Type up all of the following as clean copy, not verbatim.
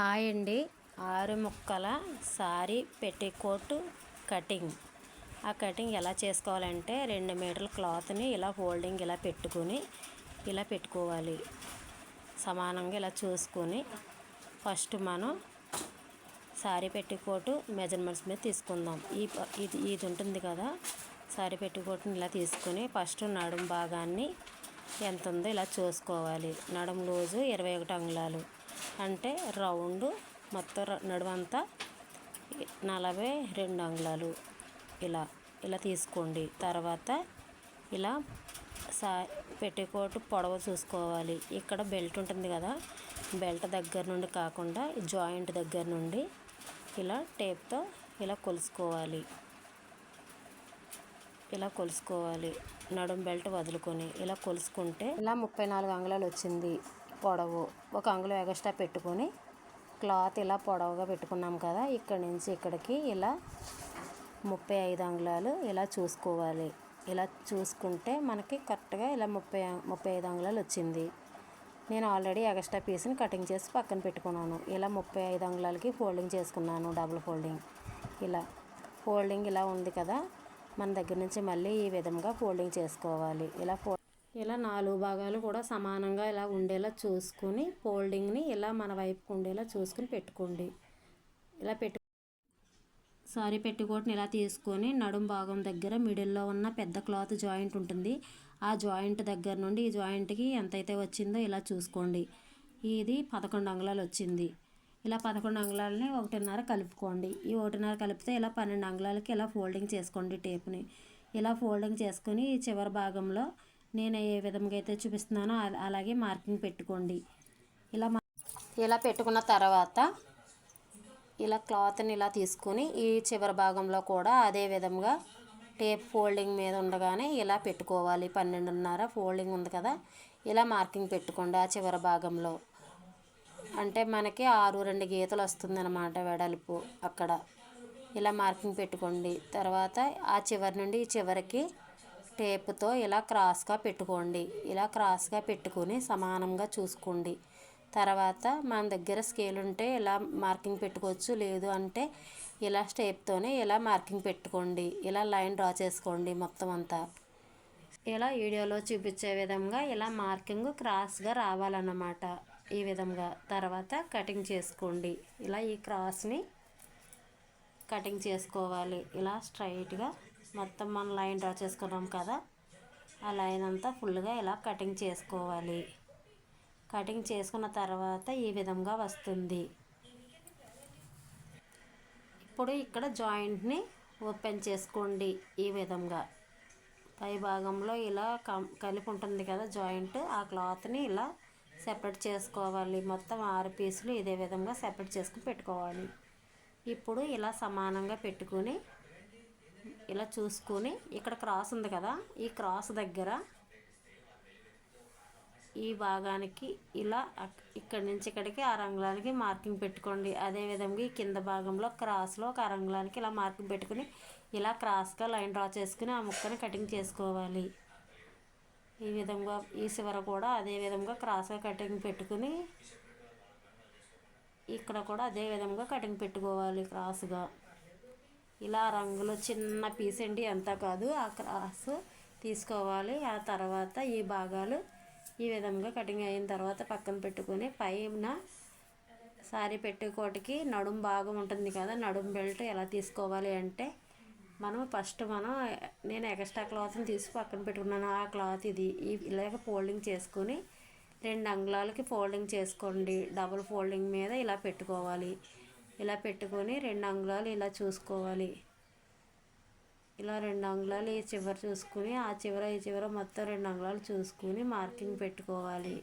Hi అండి. 6 ముక్కల sorry petticoat cutting. ఆ కటింగ్ ఎలా చేసుకోవాలంటే 2 మీటర్ల క్లాత్ని ఇలా ఫోల్డింగ్ ఇలా పెట్టుకుని ఇలా పెట్టుకోవాలి. సమానంగా ఇలా చూసుకొని ఫస్ట్ మనం సారీ పెట్టికోట్ మెజర్మెంట్స్ మీద తీసుకుందాం. ఇది ఉంటుంది కదా, సారీ పెట్టికోట్ని ఇలా తీసుకుని ఫస్ట్ నడుము భాగాన్ని ఎంత ఉందో ఇలా చూసుకోవాలి. నడుము లూజు 21 అంగుళాలు అంటే రౌండ్ మొత్తం నడుమంతా 42 అంగుళాలు ఇలా తీసుకోండి. తర్వాత ఇలా పెట్టికోట్ పొడవు చూసుకోవాలి. ఇక్కడ బెల్ట్ ఉంటుంది కదా, బెల్ట్ దగ్గర నుండి కాకుండా జాయింట్ దగ్గర నుండి ఇలా టేప్తో ఇలా కొలుసుకోవాలి. నడుం బెల్ట్ వదులుకొని ఇలా కొలుసుకుంటే ఇలా 34 అంగుళాలు వచ్చింది పొడవు. 1 అంగుళం ఎగస్ట్రా పెట్టుకొని క్లాత్ ఇలా పొడవుగా పెట్టుకున్నాం కదా, ఇక్కడి నుంచి ఇక్కడికి ఇలా 35 అంగుళాలు ఇలా చూసుకోవాలి. ఇలా చూసుకుంటే మనకి కరెక్ట్గా ఇలా 35 అంగుళాలు వచ్చింది. నేను ఆల్రెడీ ఎగస్ట్రా పీస్ని కటింగ్ చేసి పక్కన పెట్టుకున్నాను. ఇలా 35 అంగుళాలకి ఫోల్డింగ్ చేసుకున్నాను. డబుల్ ఫోల్డింగ్ ఇలా ఉంది కదా, మన దగ్గర నుంచి మళ్ళీ ఈ విధంగా ఫోల్డింగ్ చేసుకోవాలి. ఇలా 4 భాగాలు కూడా సమానంగా ఇలా ఉండేలా చూసుకుని ఫోల్డింగ్ని ఇలా మన వైపుకు ఉండేలా చూసుకుని పెట్టుకోండి. సారీ పెట్టికోట్ని ఇలా తీసుకొని నడుం భాగం దగ్గర మిడిల్లో ఉన్న పెద్ద క్లాత్ జాయింట్ ఉంటుంది. ఆ జాయింట్ దగ్గర నుండి ఈ జాయింట్కి ఎంతైతే వచ్చిందో ఇలా చూసుకోండి. ఇది 11 అంగుళాలు వచ్చింది. ఇలా 11 అంగుళాలని 1.5 కలుపుకోండి. ఈ 1.5 కలిపితే ఇలా 12 అంగుళాలకి ఇలా ఫోల్డింగ్ చేసుకోండి. టేప్ని ఇలా ఫోల్డింగ్ చేసుకొని ఈ చివరి భాగంలో నేను ఏ విధంగా అయితే చూపిస్తున్నానో అలాగే మార్కింగ్ పెట్టుకోండి. ఇలా పెట్టుకున్న తర్వాత ఇలా క్లాత్ని ఇలా తీసుకొని ఈ చివరి భాగంలో కూడా అదే విధంగా టేప్ ఫోల్డింగ్ మీద ఉండగానే ఇలా పెట్టుకోవాలి. 12.5 ఫోల్డింగ్ ఉంది కదా, ఇలా మార్కింగ్ పెట్టుకోండి. ఆ చివరి భాగంలో అంటే మనకి 6 గీతలు వస్తుందన్నమాట వెడల్పు. అక్కడ ఇలా మార్కింగ్ పెట్టుకోండి. తర్వాత ఆ చివరి నుండి ఈ చివరికి టేపుతో ఇలా క్రాస్గా పెట్టుకోండి. ఇలా క్రాస్గా పెట్టుకుని సమానంగా చూసుకోండి. తర్వాత మన దగ్గర స్కేల్ ఉంటే ఇలా మార్కింగ్ పెట్టుకోవచ్చు, లేదు అంటే ఇలా స్టేప్తోనే ఇలా మార్కింగ్ పెట్టుకోండి. ఇలా లైన్ డ్రా చేసుకోండి మొత్తం అంతా. ఇలా వీడియోలో చూపించే విధంగా ఇలా మార్కింగ్ క్రాస్గా రావాలన్నమాట. ఈ విధంగా తర్వాత కటింగ్ చేసుకోండి. ఇలా ఈ క్రాస్ని కటింగ్ చేసుకోవాలి. ఇలా స్ట్రైట్గా మొత్తం మనం లైన్ డ్రా చేసుకున్నాం కదా, ఆ లైన్ అంతా ఫుల్గా ఇలా కటింగ్ చేసుకోవాలి. కటింగ్ చేసుకున్న తర్వాత ఈ విధంగా వస్తుంది. ఇప్పుడు ఇక్కడ జాయింట్ని ఓపెన్ చేసుకోండి. ఈ విధంగా పై భాగంలో ఇలా కలిపి ఉంటుంది కదా జాయింట్, ఆ క్లాత్ని ఇలా సెపరేట్ చేసుకోవాలి. మొత్తం 6 పీసులు ఇదే విధంగా సెపరేట్ చేసుకుని పెట్టుకోవాలి. ఇప్పుడు ఇలా సమానంగా పెట్టుకుని ఇలా చూసుకొని ఇక్కడ క్రాస్ ఉంది కదా, ఈ క్రాస్ దగ్గర ఈ భాగానికి ఇలా ఇక్కడి నుంచి ఇక్కడికి 6 అంగుళాలకి మార్కింగ్ పెట్టుకోండి. అదేవిధంగా ఈ కింద భాగంలో క్రాస్లో 1 అంగుళాలకి ఇలా మార్కింగ్ పెట్టుకుని ఇలా క్రాస్గా లైన్ డ్రా చేసుకుని ఆ ముక్కని కటింగ్ చేసుకోవాలి. ఈ విధంగా ఈ చివర కూడా అదే విధంగా క్రాస్గా కటింగ్ పెట్టుకుని ఇక్కడ కూడా అదే విధంగా కటింగ్ పెట్టుకోవాలి క్రాస్గా. ఇలా రంగులో చిన్న పీస్ అండి, ఎంత కాదు, ఆ క్రాస్ తీసుకోవాలి. ఆ తర్వాత ఈ భాగాలు ఈ విధంగా కటింగ్ అయిన తర్వాత పక్కన పెట్టుకొని పైన సారీ పెట్టికోట్కి నడుం భాగం ఉంటుంది కదా, నడుం బెల్ట్ ఎలా తీసుకోవాలి అంటే నేను ఎక్స్ట్రా క్లాత్ని తీసి పక్కన పెట్టుకున్నాను. ఆ క్లాత్ ఇది ఇలాగ ఫోల్డింగ్ చేసుకొని 2 అంగుళాలకి ఫోల్డింగ్ చేసుకోండి. డబుల్ ఫోల్డింగ్ మీద ఇలా పెట్టుకోవాలి. ఇలా పెట్టుకొని 2 అంగుళాలు ఇలా చూసుకోవాలి. ఇలా 2 అంగుళాలు ఈ చివర చూసుకుని ఆ చివర ఈ చివర మొత్తం 2 అంగుళాలు చూసుకుని మార్కింగ్ పెట్టుకోవాలి.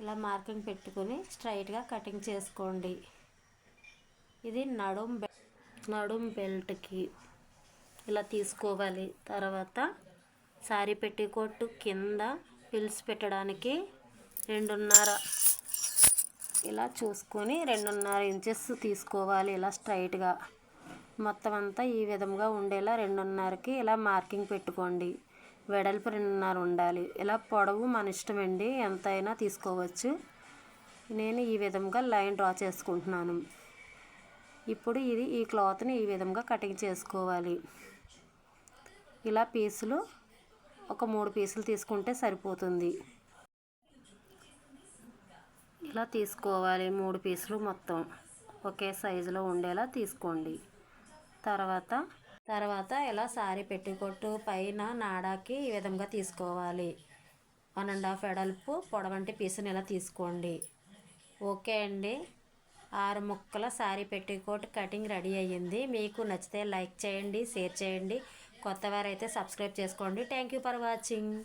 ఇలా మార్కింగ్ పెట్టుకుని స్ట్రైట్గా కటింగ్ చేసుకోండి. ఇది నడుం బెల్ట్కి ఇలా తీసుకోవాలి. తర్వాత సారీ పెట్టికోట్ కింద పిల్స్ పెట్టడానికి 2.5 ఇలా చూసుకొని 2.5 ఇంచెస్ తీసుకోవాలి. ఇలా స్ట్రైట్గా మొత్తం అంతా ఈ విధంగా ఉండేలా 2.5కి ఇలా మార్కింగ్ పెట్టుకోండి. వెడల్పు 2.5 ఉండాలి. ఇలా పొడవు మన ఇష్టమండి, ఎంతైనా తీసుకోవచ్చు. నేను ఈ విధంగా లైన్ డ్రా చేసుకుంటున్నాను. ఇప్పుడు ఈ క్లాత్ని ఈ విధంగా కటింగ్ చేసుకోవాలి. ఇలా పీసులు ఒక 3 పీసులు తీసుకుంటే సరిపోతుంది. ఇలా తీసుకోవాలి 3 పీసులు మొత్తం ఒకే సైజులో ఉండేలా తీసుకోండి. తర్వాత ఇలా సారీ పెట్టికొట్టు పైన నాడాకి ఈ విధంగా తీసుకోవాలి. 1.5 వెడల్పు పొడవంటి పీసుని ఇలా తీసుకోండి. ఓకే అండి, 6 ముక్కల సారీ పెట్టికోట్ కటింగ్ రెడీ అయ్యింది. మీకు నచ్చితే లైక్ చేయండి, షేర్ చేయండి. కొత్తవారైతే సబ్స్క్రైబ్ చేసుకోండి. Thank you for watching.